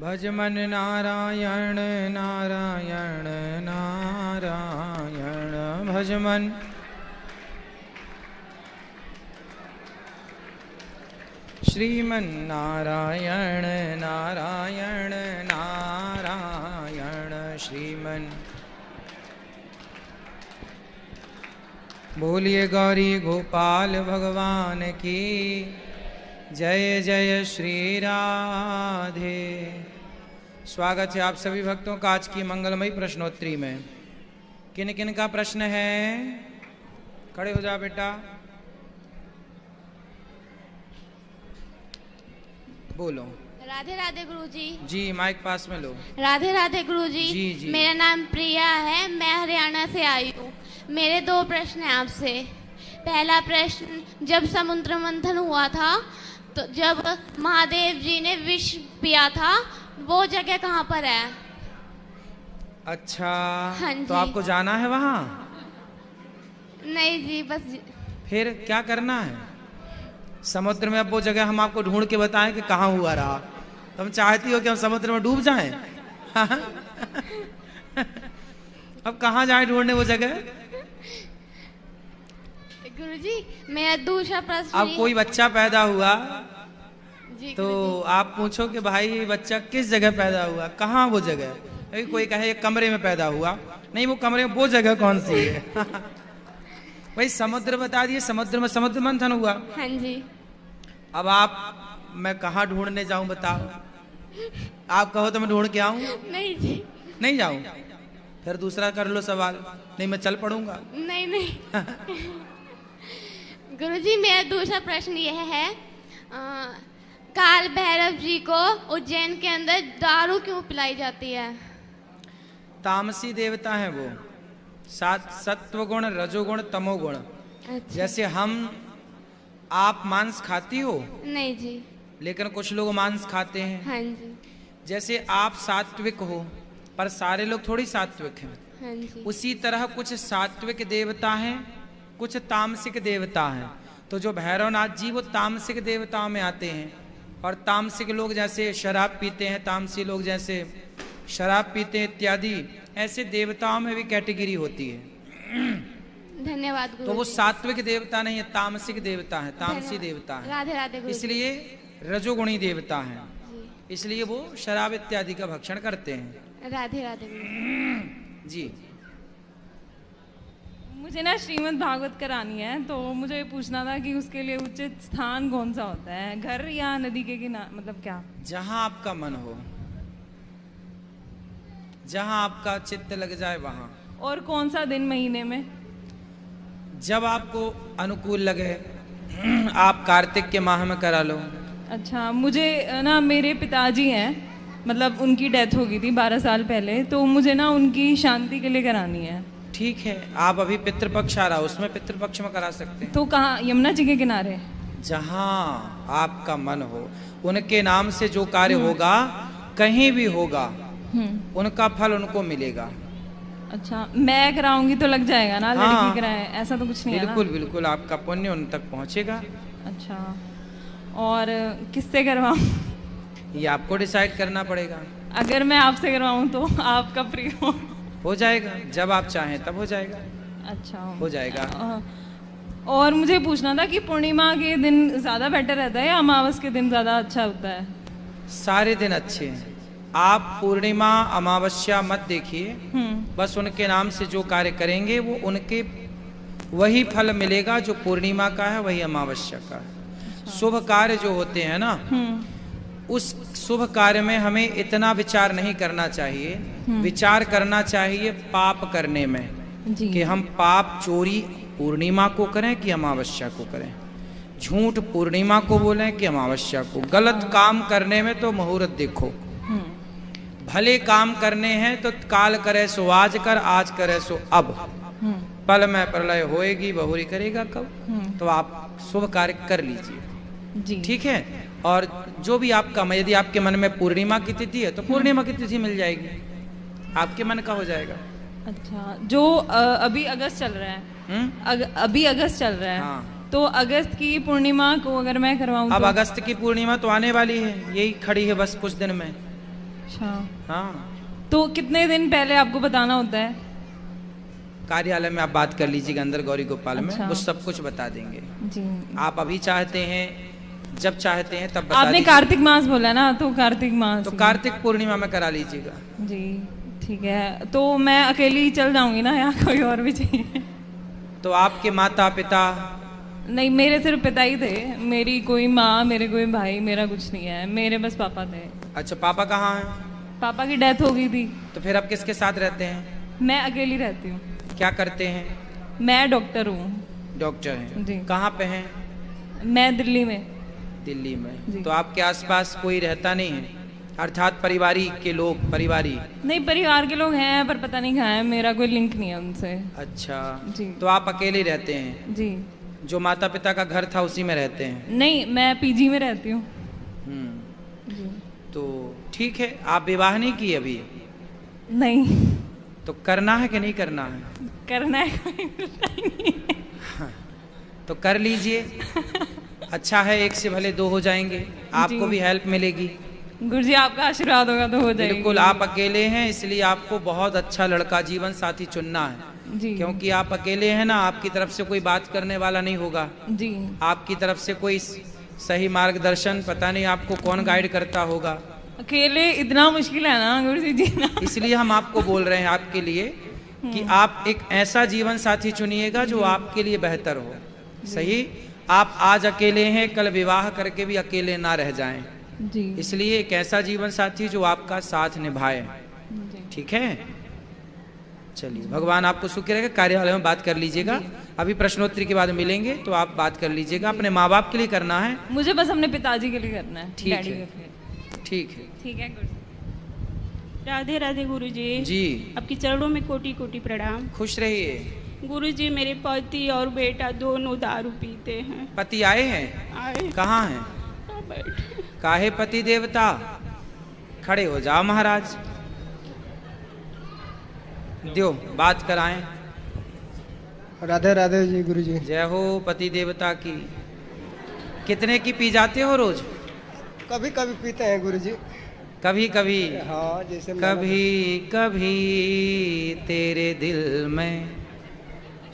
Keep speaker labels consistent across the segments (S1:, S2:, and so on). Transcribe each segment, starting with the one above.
S1: भज मन नारायण नारायण नारायण भज मन। श्रीमन नारायण नारायण नारायण श्रीमन। बोलिए गौरी गोपाल भगवान की जय जय श्री राधे। स्वागत है आप सभी भक्तों का आज की मंगलमयी प्रश्नोत्तरी में। किन किन का प्रश्न है? खड़े हो जा बेटा, बोलो।
S2: राधे राधे गुरुजी।
S1: जी माइक पास में लो।
S2: राधे राधे गुरुजी।
S1: जी जी।
S2: मेरा नाम प्रिया है, मैं हरियाणा से आई हूँ। मेरे दो प्रश्न हैं आपसे। पहला प्रश्न, जब समुद्र मंथन हुआ था तो जब महादेव जी ने विष पिया था वो जगह कहाँ पर है?
S1: अच्छा,
S2: हाँ जी।
S1: तो आपको जाना है वहाँ?
S2: नहीं जी, बस
S1: फिर क्या करना है? समुद्र में अब वो जगह हम आपको ढूंढ के बताएं कि कहाँ हुआ रहा। तुम चाहती हो कि हम समुद्र में डूब जाएं? अब कहाँ जाए ढूंढने वो जगह?
S2: गुरुजी मेरा दूसरा प्रश्न,
S1: अब कोई बच्चा पैदा हुआ
S2: जी
S1: तो
S2: गुरुजी।
S1: आप पूछो कि भाई बच्चा किस जगह पैदा हुआ, कहाँ वो जगह? अभी कोई कहे एक कमरे में पैदा हुआ, नहीं वो कमरे में वो जगह कौन सी है? भाई समुद्र बता दिए, समुद्र में समुद्र मंथन हुआ।
S2: हाँ जी।
S1: अब आप, मैं कहाँ ढूंढने जाऊं बताओ? आप कहो तो मैं ढूंढ के आऊं?
S2: नहीं जी।
S1: नहीं जाऊं? फिर दूसरा कर लो सवाल, नहीं मैं चल पड़ूंगा।
S2: नहीं नहीं। गुरुजी मेरा दूसरा प्रश्न यह है, काल भैरव जी को उज्जैन के अंदर दारू क्यों पिलाई जाती है?
S1: तामसी देवता है वो, सत्व गुण रजोगुण तमोगुण।
S2: अच्छा।
S1: जैसे हम, आप मांस खाती हो?
S2: नहीं जी।
S1: लेकिन कुछ लोग मांस खाते हैं।
S2: हाँ जी।
S1: जैसे आप सात्विक हो पर सारे लोग थोड़ी सात्विक हैं।
S2: हाँ जी।
S1: उसी तरह कुछ सात्विक देवता हैं, कुछ तामसिक देवता हैं। तो जो भैरवनाथ जी वो तामसिक देवताओं में आते हैं, और तामसिक लोग जैसे शराब पीते हैं, तामसी लोग जैसे शराब पीते हैं इत्यादि, ऐसे देवताओं में भी कैटेगरी होती है।
S2: धन्यवाद गुरु।
S1: तो वो सात्विक देवता नहीं है, तामसिक देवता है, तामसी देवता है।
S2: राधे राधे गुरु।
S1: इसलिए रजोगुणी देवता हैं,
S2: जी।
S1: इसलिए वो शराब इत्यादि का भक्षण करते हैं।
S2: राधे राधे गुरु
S1: जी।
S3: मुझे ना श्रीमद् भागवत करानी है, तो मुझे ये पूछना था कि उसके लिए उचित स्थान कौन सा होता है, घर या नदी के किनारे, मतलब क्या?
S1: जहां आपका मन हो, जहां आपका चित्त लग जाए वहां।
S3: और कौन सा दिन महीने में?
S1: जब आपको अनुकूल लगे। आप कार्तिक के माह में करा लो।
S3: अच्छा, मुझे ना मेरे पिताजी हैं, मतलब उनकी डेथ हो गई थी 12 साल पहले, तो मुझे ना उनकी शांति के लिए करानी है।
S1: ठीक है, आप अभी पितृपक्ष आ रहा, उसमें पितृपक्ष में करा सकते हैं।
S3: तो कहाँ? यमुना जी के किनारे?
S1: जहां आपका मन हो, उनके नाम से जो कार्य होगा, कहीं भी होगा, उनका फल उनको मिलेगा।
S3: अच्छा, मैं कराऊंगी तो लग जाएगा ना?
S1: हाँ,
S3: लड़की कराए ऐसा तो कुछ नहीं है ना?
S1: बिल्कुल बिल्कुल, आपका पुण्य उन तक पहुंचेगा।
S3: अच्छा, और किससे करवाऊं?
S1: ये आपको डिसाइड करना पड़ेगा।
S3: अगर मैं आपसे करवाऊं तो आप कब फ्री हो
S1: जाएगा, जब आप चाहें तब हो जाएगा।
S3: अच्छा,
S1: हो जाएगा।
S3: और मुझे पूछना था कि पूर्णिमा के दिन ज्यादा बेटर रहता है या अमावस के दिन ज्यादा अच्छा होता है?
S1: सारे दिन अच्छे हैं। आप पूर्णिमा अमावस्या मत देखिए, बस उनके नाम से जो कार्य करेंगे वो उनके वही फल मिलेगा जो पूर्णिमा का है, वही अमावस्या का है। शुभ कार्य जो होते हैं ना, उस शुभ कार्य में हमें इतना विचार नहीं करना चाहिए। विचार करना चाहिए पाप करने में, कि हम पाप चोरी पूर्णिमा को करें कि अमावस्या को करें, झूठ पूर्णिमा को बोलें कि अमावस्या को। गलत काम करने में तो मुहूर्त देखो, भले काम करने हैं तो काल करे सो आज कर, आज करे सो अब, पल में प्रलय होएगी बहुरी करेगा कब। तो आप शुभ कार्य कर लीजिए, ठीक है। और जो भी आपका, यदि आपके मन में पूर्णिमा की तिथि है तो पूर्णिमा की तिथि मिल जाएगी, आपके मन का हो जाएगा।
S3: अच्छा, जो अभी अगस्त चल रहा है, अभी अगस्त चल रहा है,
S1: हाँ।
S3: तो अगस्त की पूर्णिमा को अगर मैं करवाऊं
S1: अब
S3: तो?
S1: अगस्त की पूर्णिमा तो आने वाली है, यही खड़ी है बस कुछ दिन में।
S3: अच्छा,
S1: हाँ,
S3: तो कितने दिन पहले आपको बताना होता है?
S1: कार्यालय में आप बात कर लीजिएगा अंदर गौरी गोपाल में,
S3: अच्छा।
S1: वो सब कुछ बता देंगे।
S3: जी,
S1: आप अभी चाहते हैं, जब चाहते हैं तब बता
S3: आपने
S1: दीजिए।
S3: कार्तिक मास बोला ना, तो कार्तिक मास
S1: तो कार्तिक पूर्णिमा में करा लीजिएगा।
S3: जी ठीक है, तो मैं अकेली ही चल जाऊंगी ना, यहाँ कोई और भी चाहिए?
S1: तो आपके माता पिता?
S3: नहीं, मेरे सिर्फ पिता ही थे, मेरी कोई माँ, मेरे कोई भाई, मेरा कुछ नहीं है, मेरे बस पापा थे।
S1: अच्छा, पापा कहाँ हैं?
S3: पापा की डेथ हो गई थी।
S1: तो फिर आप किसके साथ रहते हैं?
S3: मैं अकेली रहती हूँ।
S1: क्या करते हैं?
S3: मैं डॉक्टर हूँ।
S1: डॉक्टर हैं?
S3: जी।
S1: कहाँ पे हैं?
S3: मैं दिल्ली में।
S1: दिल्ली में।
S3: जी।
S1: तो आपके आसपास कोई रहता नहीं है, अर्थात परिवारी के लोग? परिवारी
S3: नहीं, परिवार के लोग हैं पर पता नहीं कहाँ है, मेरा कोई लिंक नहीं है उनसे।
S1: अच्छा
S3: जी।
S1: तो आप अकेले रहते हैं?
S3: जी।
S1: जो माता पिता का घर था उसी में रहते हैं?
S3: नहीं, मैं पीजी में रहती हूँ। जी।
S1: तो ठीक है, आप विवाह नहीं किए अभी?
S3: नहीं।
S1: तो करना है कि नहीं करना है?
S3: करना है, कोई पता नहीं है।
S1: तो कर लीजिए, अच्छा है, एक से भले दो हो जाएंगे, आपको भी हेल्प मिलेगी।
S3: गुरुजी आपका आशीर्वाद होगा तो हो जाएगी।
S1: बिल्कुल, आप अकेले हैं इसलिए आपको बहुत अच्छा लड़का जीवन साथी चुनना है।
S3: जी।
S1: क्योंकि आप अकेले हैं ना, आपकी तरफ से कोई बात करने वाला नहीं होगा,
S3: जी।
S1: आपकी तरफ से कोई सही मार्गदर्शन पता नहीं आपको कौन गाइड करता होगा।
S3: अकेले इतना मुश्किल है ना गुरुजी जीना।
S1: इसलिए हम आपको बोल रहे हैं आपके लिए कि आप एक ऐसा जीवन साथी चुनिएगा जो आपके लिए बेहतर हो। सही, आप आज अकेले हैं, कल विवाह करके भी अकेले ना रह जाएं।
S3: जी।
S1: इसलिए एक ऐसा जीवन साथी जो आपका साथ निभाए।
S3: जी।
S1: ठीक है, चलिए, भगवान आपको सुखी रखेगा। कार्यालय में बात कर लीजिएगा, अभी प्रश्नोत्तरी के बाद मिलेंगे तो आप बात कर लीजिएगा। अपने माँ बाप के लिए करना है?
S3: मुझे बस अपने पिताजी के लिए करना है।
S1: ठीक
S3: डैडी
S1: है।
S3: के लिए।
S1: ठीक है।
S3: ठीक है गुरुजी।
S4: राधे राधे गुरुजी।
S1: जी,
S4: आपके चरणों में कोटि कोटि प्रणाम।
S1: खुश रहिए।
S4: गुरुजी, मेरे पति और बेटा दोनों दारू पीते हैं।
S1: पति आए हैं?
S4: आए
S1: कहाँ हैं?
S4: हाँ, बैठे।
S1: काहे पति देवता? खड़े हो जाओ महाराज, दो बात कराएं।
S5: राधे राधे जी गुरुजी।
S1: जय हो पति देवता की। कितने की पी जाते हो रोज?
S5: कभी कभी पीते हैं गुरुजी।
S1: कभी कभी?
S5: हाँ, जैसे
S1: कभी कभी तेरे दिल में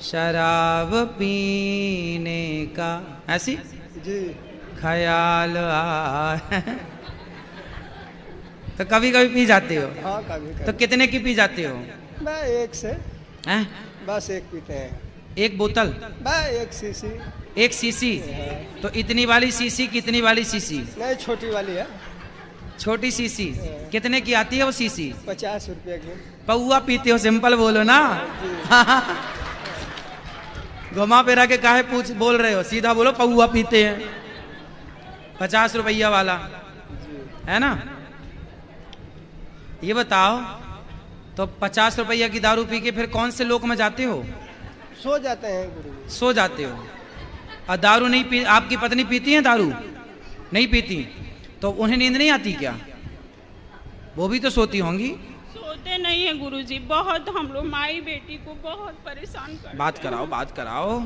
S1: शराब पीने का ऐसी
S5: जी।
S1: ख्याल आए तो कभी कभी पी जाते हो?
S5: हाँ, कभी
S1: तो
S5: कभी।
S1: कितने की पी जाते हो?
S5: मैं एक से
S1: हैं?
S5: बस एक पीते हैं।
S1: एक बोतल?
S5: मैं एक सीसी।
S1: एक सीसी? तो इतनी वाली सीसी, कितनी वाली सीसी?
S5: नहीं, छोटी वाली है।
S1: छोटी सीसी कितने की आती है वो सीसी?
S5: 50 रुपये की।
S1: पौआ पीते हो? सिंपल बोलो ना। घुमा फिरा के काहे पूछ बोल रहे हो, सीधा बोलो पौआ पीते हैं। 50 रुपया वाला है ना? ये बताओ, तो 50 रुपया की दारू पी के फिर कौन से लोक में जाते हो?
S5: सो जाते हैं गुरुजी।
S1: सो जाते हो। और दारू नहीं पी, आपकी पत्नी पीती है दारू? नहीं पीती, तो उन्हें नींद नहीं आती क्या? वो भी तो सोती होंगी।
S4: सोते नहीं है गुरुजी, बहुत हम लोग माई बेटी को बहुत परेशान करते
S1: बात कराओ, बात कराओ।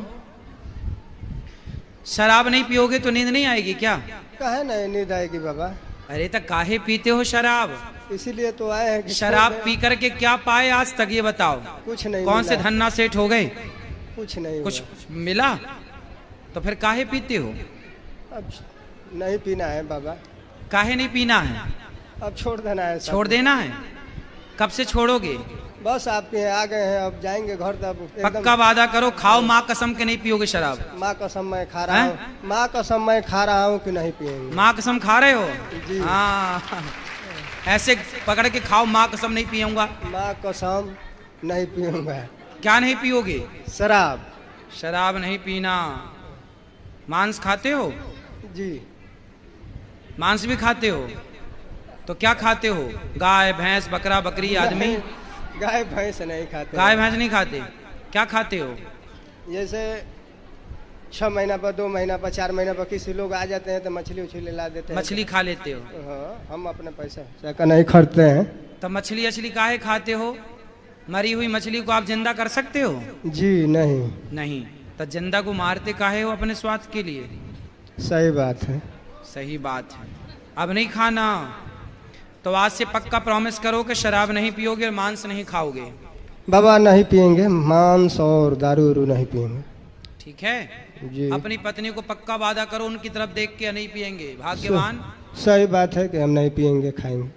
S1: शराब नहीं पियोगे तो नींद नहीं आएगी क्या?
S5: कहे नहीं नींद आएगी बाबा।
S1: अरे तो काहे पीते हो शराब?
S5: इसीलिए तो आए हैं कि
S1: शराब
S5: छोड़ दें।
S1: पी करके क्या पाए आज तक, ये बताओ।
S5: कुछ नहीं
S1: कौन से
S5: मिला।
S1: धन्ना सेठ हो गए?
S5: कुछ नहीं
S1: कुछ
S5: हुआ।
S1: मिला? तो फिर काहे पीते हो?
S5: अब नहीं पीना है बाबा।
S1: काहे नहीं पीना है?
S5: अब छोड़ देना है सब।
S1: छोड़ देना है? कब से छोड़ोगे?
S5: बस आपके आ गए हैं, अब जाएंगे घर तब
S1: पक्का वादा करो, खाओ माँ कसम के नहीं पियोगे शराब।
S5: माँ कसम मैं खा रहा
S1: हैं?
S5: हूँ। माँ कसम मैं खा रहा हूँ कि नहीं पिएंगे।
S1: माँ कसम खा रहे हो?
S5: जी।
S1: हाँ, ऐसे पकड़ के खाओ, माँ कसम नहीं पियूंगा।
S5: माँ कसम नहीं पीऊंगा।
S1: क्या नहीं पियोगे?
S5: शराब।
S1: शराब नहीं पीना। मांस खाते हो?
S5: जी।
S1: मांस भी खाते हो? तो क्या खाते हो? गाय भैंस बकरा बकरी आदमी?
S5: नहीं, गाय भैंस नहीं खाते।
S1: गाय भैंस नहीं खाते, क्या खाते हो?
S5: जैसे 6 महीना पर, 2 महीना पर, 4 महीना पर किसी लोग आ जाते हैं तो मछली उछली ला देते हैं।
S1: मछली खा लेते हो?
S5: हाँ, हम अपने पैसा का नहीं खरीदते हैं।
S1: तो मछली अछली काहे खाते हो? मरी हुई मछली को आप जिंदा कर सकते हो?
S5: जी नहीं।
S1: नहीं। तो जिंदा को मारते काहे हो? अपने स्वार्थ के लिए।
S5: सही बात है।
S1: सही बात है। अब नहीं खाना। तो आज से पक्का प्रॉमिस करो कि शराब नहीं पियोगे और मांस नहीं खाओगे।
S5: बाबा नहीं पियेंगे, मांस और दारू उरू नहीं पियेंगे।
S1: ठीक है
S5: जी
S1: अपनी पत्नी को पक्का वादा करो, उनकी तरफ देख के नहीं पियेंगे। भाग्यवान।
S5: सही बात है कि हम नहीं पियेंगे, खाएंगे।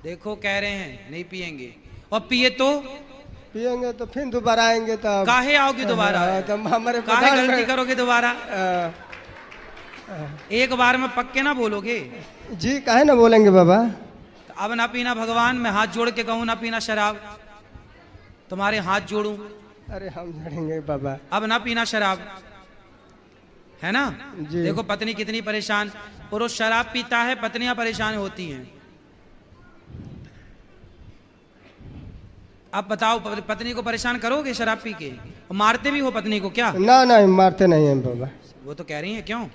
S1: देखो कह रहे हैं नहीं पियेंगे, और पिए तो
S5: पियेंगे तो फिर दोबारा आएंगे तो
S1: काहे आओगे दोबारा?
S5: तो हमारे
S1: काहे
S5: पधार
S1: गलती
S5: में-
S1: करोगे दोबारा? एक बार में पक्के ना बोलोगे?
S5: जी काहे ना बोलेंगे बाबा।
S1: तो अब ना पीना। भगवान मैं हाथ जोड़ के कहूँ ना पीना शराब, तुम्हारे हाथ जोड़ूं,
S5: अरे हम झड़ेंगे बाबा।
S1: अब ना पीना शराब, है ना?
S5: जी।
S1: देखो पत्नी कितनी परेशान। पुरुष शराब पीता है, पत्नियां परेशान होती हैं। अब बताओ पत्नी को परेशान करोगे शराब पी के? मारते भी हो पत्नी को क्या?
S5: ना नहीं मारते नहीं हैं बाबा।
S1: वो तो कह रही है क्यों?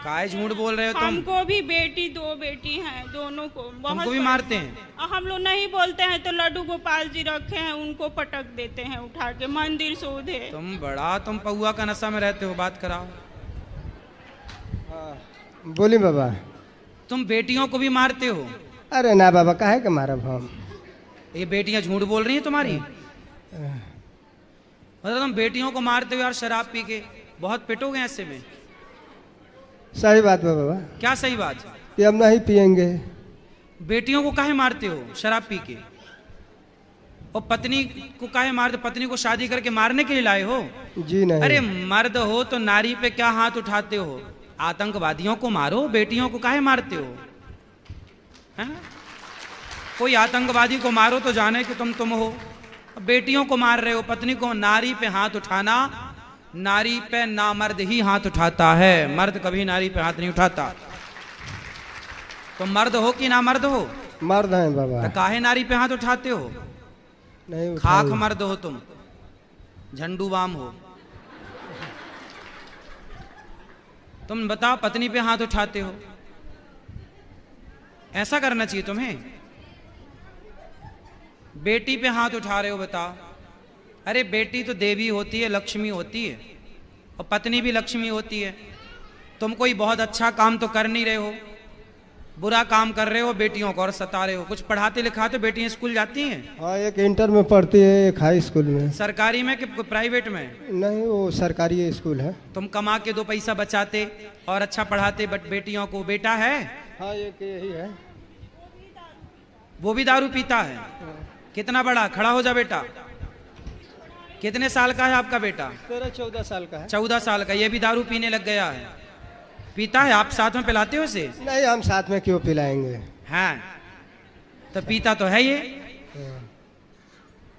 S1: काहे झूठ बोल रहे हो तुम?
S4: हमको भी बेटी, 2 बेटी हैं, दोनों को
S1: तुमको भी मारते हैं?
S4: हम लोग नहीं बोलते हैं तो लड्डू गोपाल जी रखे हैं, उनको पटक देते हैं उठा के, मंदिर सोधे।
S1: तुम पौआ का नशा में रहते हो। बात कराओ।
S5: बोली बाबा।
S1: तुम बेटियों को भी मारते हो?
S5: अरे ना बाबा काहे के मारब हम।
S1: ये बेटियां झूठ बोल रही हैं तुम्हारी? मतलब तुम बेटियों को मारते हो यार शराब पी के? बहुत पिटोगे ऐसे में।
S5: सही बात है बाबा
S1: क्या सही बात?
S5: कि हम नहीं पियेंगे।
S1: बेटियों को काहे मारते हो शराब पी के? और पत्नी को काहे मारते? पत्नी को शादी करके मारने के लिए लाए हो?
S5: जी नहीं।
S1: अरे मर्द हो तो नारी पे क्या हाथ उठाते हो? आतंकवादियों को मारो, बेटियों को काहे मारते हो? है ना? कोई आतंकवादी को मारो तो जाने कि तुम हो। बेटियों को मार रहे हो, पत्नी को। नारी पे हाथ उठाना, नारी पे नामर्द ही हाथ उठाता है, मर्द कभी नारी पे हाथ नहीं उठाता। तुम मर्द हो कि नामर्द हो?
S5: मर्द हैं बाबा।
S1: तो काहे नारी पे हाथ उठाते हो?
S5: नहीं
S1: खाक
S5: उठाएंगे।
S1: मर्द हो तुम, झंडू बाम हो। तुम बताओ पत्नी पे हाथ उठाते हो? ऐसा करना चाहिए तुम्हें। बेटी पे हाथ उठा रहे हो, बताओ। अरे बेटी तो देवी होती है, लक्ष्मी होती है, और पत्नी भी लक्ष्मी होती है। तुम कोई बहुत अच्छा काम तो कर नहीं रहे हो, बुरा काम कर रहे हो, बेटियों को और सता रहे हो। कुछ पढ़ाते लिखाते बेटियां स्कूल जाती हैं?
S5: हाँ एक इंटर में पढ़ती है, एक हाई स्कूल में।
S1: सरकारी में कि प्राइवेट में?
S5: नहीं वो सरकारी स्कूल है।
S1: तुम कमा के 2 पैसा बचाते और अच्छा पढ़ाते, बट बेटियों को। बेटा है?
S5: हाँ एक यही है।
S1: वो भी दारू पीता है? कितना बड़ा? खड़ा हो जा बेटा। कितने साल का है आपका बेटा?
S5: 13-14 साल का है।
S1: 14 साल का। ये भी दारू पीने लग गया है? पीता है? आप साथ में पिलाते हो इसे?
S5: नहीं हम साथ में क्यों पिलाएंगे।
S1: हाँ तो पीता तो है ये।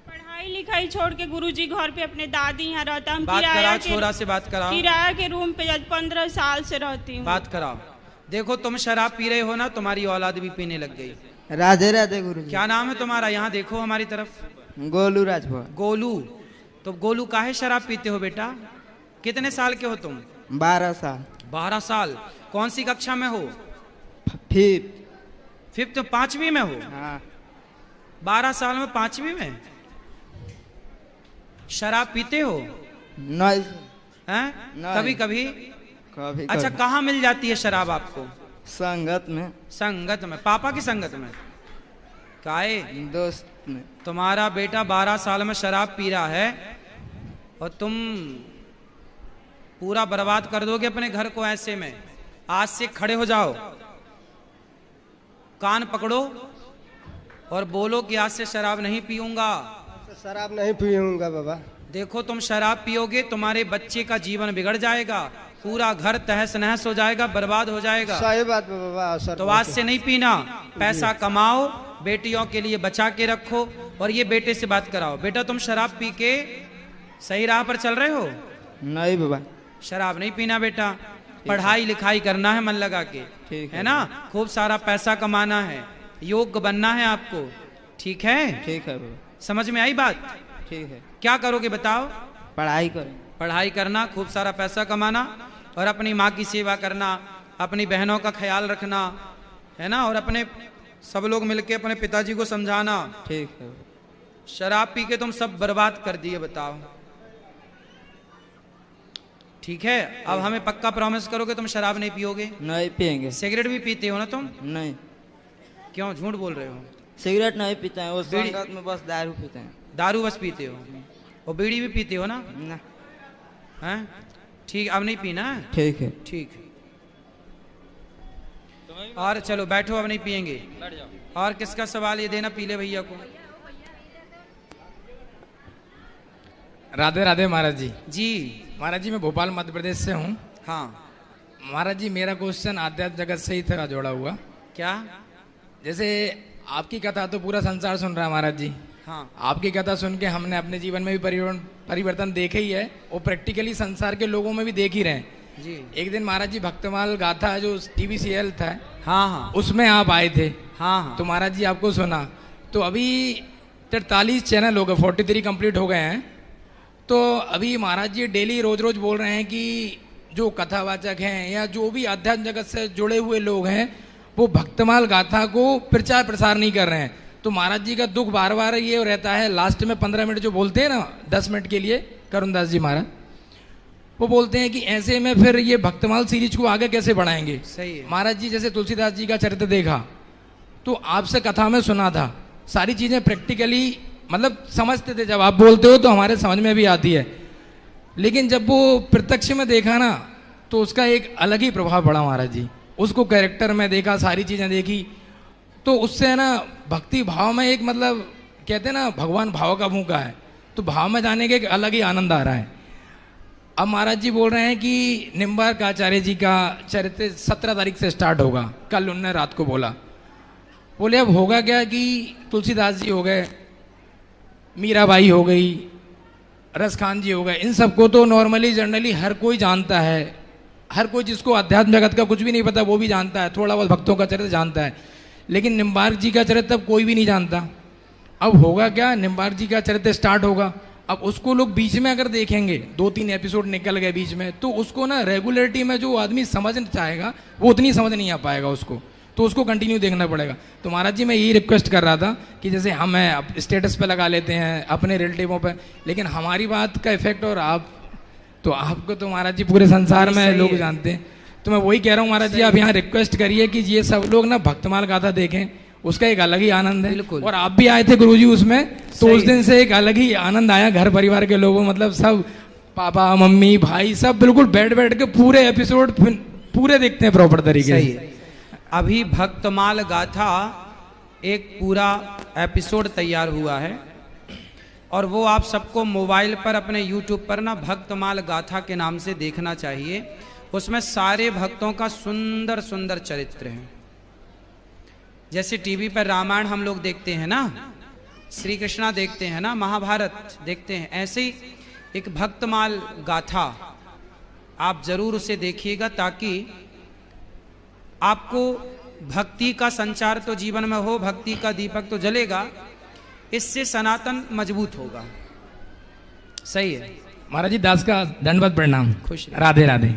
S4: पढ़ाई लिखाई छोड़ के गुरुजी घर पे अपने दादी यहाँ रहता। हम
S1: बात कराओ, छोरा से बात कराओ।
S4: किराया के रूम पे आज 15 साल से रहती हूँ।
S1: बात कराओ। देखो तुम शराब पी रहे हो ना, तुम्हारी औलाद भी पीने लग गई।
S6: राधे राधे गुरुजी।
S1: क्या नाम है तुम्हारा? यहाँ देखो हमारी तरफ।
S6: गोलू राजभर।
S1: गोलू। तो गोलू काहे शराब पीते हो बेटा? कितने साल के हो तुम?
S6: 12 साल।
S1: 12 साल। कौन सी कक्षा में हो?
S6: 5th।
S1: 5वीं में हो?
S6: हाँ।
S1: 12 साल में 5वीं में शराब पीते हो?
S6: नहीं
S1: हैं?
S6: नहीं।
S1: कभी कभी?
S6: कभी
S1: अच्छा
S6: कभी।
S1: कहाँ मिल जाती है शराब आपको?
S6: संगत में।
S1: संगत में? पापा की संगत में? काहे?
S6: दोस्त में।
S1: तुम्हारा बेटा 12 साल में शराब पी रहा है और तुम पूरा बर्बाद कर दोगे अपने घर को ऐसे में। आज से खड़े हो जाओ, कान पकड़ो और बोलो कि आज से शराब नहीं पीऊंगा।
S5: शराब नहीं पीऊंगा बाबा।
S1: देखो तुम शराब पियोगे, तुम्हारे बच्चे का जीवन बिगड़ जाएगा, पूरा घर तहस नहस हो जाएगा, बर्बाद हो जाएगा।
S5: सही बात है बाबा। सर
S1: तो आज से नहीं पीना। पैसा कमाओ, बेटियों के लिए बचा के रखो, और ये बेटे से बात कराओ। बेटा तुम शराब पी के सही राह पर चल रहे हो?
S6: नहीं बाबा।
S1: शराब नहीं पीना बेटा, पढ़ाई लिखाई करना है मन लगा के,
S6: ठीक
S1: है ना? खूब सारा पैसा कमाना है, योग्य बनना है आपको। ठीक है?
S6: ठीक है बाबा।
S1: समझ में आई बात?
S6: ठीक है।
S1: क्या करोगे बताओ?
S6: पढ़ाई करें।
S1: पढ़ाई करना, खूब सारा पैसा कमाना, और अपनी माँ की सेवा करना, अपनी बहनों का ख्याल रखना, है ना? और अपने सब लोग मिलके अपने पिताजी को समझाना।
S6: ठीक है।
S1: शराब पी के तुम सब बर्बाद कर दिए, बताओ। ठीक है? अब हमें पक्का प्रॉमिस करो कि तुम शराब नहीं पियोगे।
S6: नहीं पियेंगे।
S1: सिगरेट भी पीते हो ना तुम?
S6: नहीं।
S1: क्यों झूठ बोल रहे हो?
S6: सिगरेट नहीं पीते हैं, वो
S1: बीड़ी-
S6: संगत में बस दारू पीते हैं।
S1: दारू बस पीते हो और बीड़ी भी पीते हो ना?
S6: ना।
S1: हैं? ठीक, अब नहीं पीना है?
S6: ठीक है।
S1: ठीक है। और चलो बैठो, अब नहीं पियेंगे। और किसका सवाल? ये देना पीले भैया को।
S7: राधे राधे महाराज जी।
S1: जी
S7: महाराज जी मैं भोपाल मध्य प्रदेश से हूँ।
S1: हाँ।
S7: महाराज जी मेरा क्वेश्चन आध्यात्म जगत से ही था जोड़ा हुआ।
S1: क्या?
S7: जैसे आपकी कथा तो पूरा संसार सुन रहा है महाराज जी।
S1: हाँ।
S7: आपकी कथा सुन के हमने अपने जीवन में भी परिवर्तन देखे ही है और प्रैक्टिकली संसार के लोगों में भी देख ही रहे हैं।
S1: जी।
S7: एक दिन महाराज जी भक्तमाल गाथा जो टीवी सीरियल था,
S1: हाँ हाँ
S7: उसमें आप आए थे।
S1: हाँ हाँ।
S7: तो महाराज जी आपको सुना तो अभी 43 चैनल हो गए, 43 कंप्लीट हो गए हैं। तो अभी महाराज जी डेली रोज रोज बोल रहे हैं कि जो कथावाचक हैं या जो भी अध्यात्म जगत से जुड़े हुए लोग हैं वो भक्तमाल गाथा को प्रचार प्रसार नहीं कर रहे हैं। तो महाराज जी का दुख बार बार ये रहता है, लास्ट में 15 मिनट जो बोलते हैं ना 10 मिनट के लिए करुण दास जी महाराज, वो बोलते हैं कि ऐसे में फिर ये भक्तमाल सीरीज को आगे कैसे बढ़ाएंगे।
S1: सही है।
S7: महाराज जी जैसे तुलसीदास जी का चरित्र देखा तो आपसे कथा में सुना था, सारी चीजें प्रैक्टिकली मतलब समझते थे। जब आप बोलते हो तो हमारे समझ में भी आती है, लेकिन जब वो प्रत्यक्ष में देखा ना तो उसका एक अलग ही प्रभाव पड़ा महाराज जी। उसको कैरेक्टर में देखा, सारी चीजें देखी, तो उससे ना भक्ति भाव में एक मतलब कहते हैं ना भगवान भाव का भूखा है, तो भाव में जाने के एक अलग ही आनंद आ रहा है। अब महाराज जी बोल रहे हैं कि निम्बार्क आचार्य जी का चरित्र 17 तारीख से स्टार्ट होगा। कल उनने रात को बोला, बोले अब होगा क्या कि तुलसीदास जी हो गए, मीराबाई हो गई, रस खान जी हो गए, इन सबको तो नॉर्मली जनरली हर कोई जानता है। हर कोई जिसको अध्यात्म जगत का कुछ भी नहीं पता वो भी जानता है, थोड़ा बहुत भक्तों का चरित्र जानता है, लेकिन निम्बार्क जी का चरित्र तब कोई भी नहीं जानता। अब होगा क्या, निम्बार्क जी का चरित्र स्टार्ट होगा, अब उसको लोग बीच में अगर देखेंगे, 2-3 एपिसोड निकल गए बीच में, तो उसको ना रेगुलरिटी में जो आदमी समझना चाहेगा वो उतनी समझ नहीं आ पाएगा उसको, तो उसको कंटिन्यू देखना पड़ेगा। तो महाराज जी मैं यही रिक्वेस्ट कर रहा था कि जैसे हम हैं स्टेटस पे लगा लेते हैं अपने रिलेटिवों पे, लेकिन हमारी बात का इफेक्ट और आप तो आपको तो महाराज जी पूरे संसार में लोग जानते हैं। तो मैं वही कह रहा हूँ महाराज जी आप यहाँ रिक्वेस्ट करिए कि ये सब लोग ना भक्तमाल गाथा देखें, उसका एक अलग ही आनंद है।
S1: बिल्कुल।
S7: और आप भी आए थे गुरुजी उसमें, तो उस दिन से एक अलग ही आनंद आया। घर परिवार के लोगों मतलब सब पापा मम्मी भाई सब बिल्कुल बैठ बैठ के पूरे एपिसोड पूरे देखते हैं प्रॉपर तरीके
S1: सही
S7: से।
S1: है। अभी भक्तमाल गाथा एक पूरा एपिसोड तैयार हुआ है और वो आप सबको मोबाइल पर अपने यूट्यूब पर ना भक्तमाल गाथा के नाम से देखना चाहिए। उसमें सारे भक्तों का सुंदर सुंदर चरित्र है। जैसे टीवी पर रामायण हम लोग देखते हैं ना, श्री कृष्णा देखते हैं ना, महाभारत देखते हैं, ऐसे ही एक भक्तमाल गाथा आप जरूर उसे देखिएगा ताकि आपको भक्ति का संचार तो जीवन में हो, भक्ति का दीपक तो जलेगा, इससे सनातन मजबूत होगा। सही है
S7: महाराज जी दास का दंडवत प्रणाम।
S1: खुश रहिए।
S7: राधे राधे।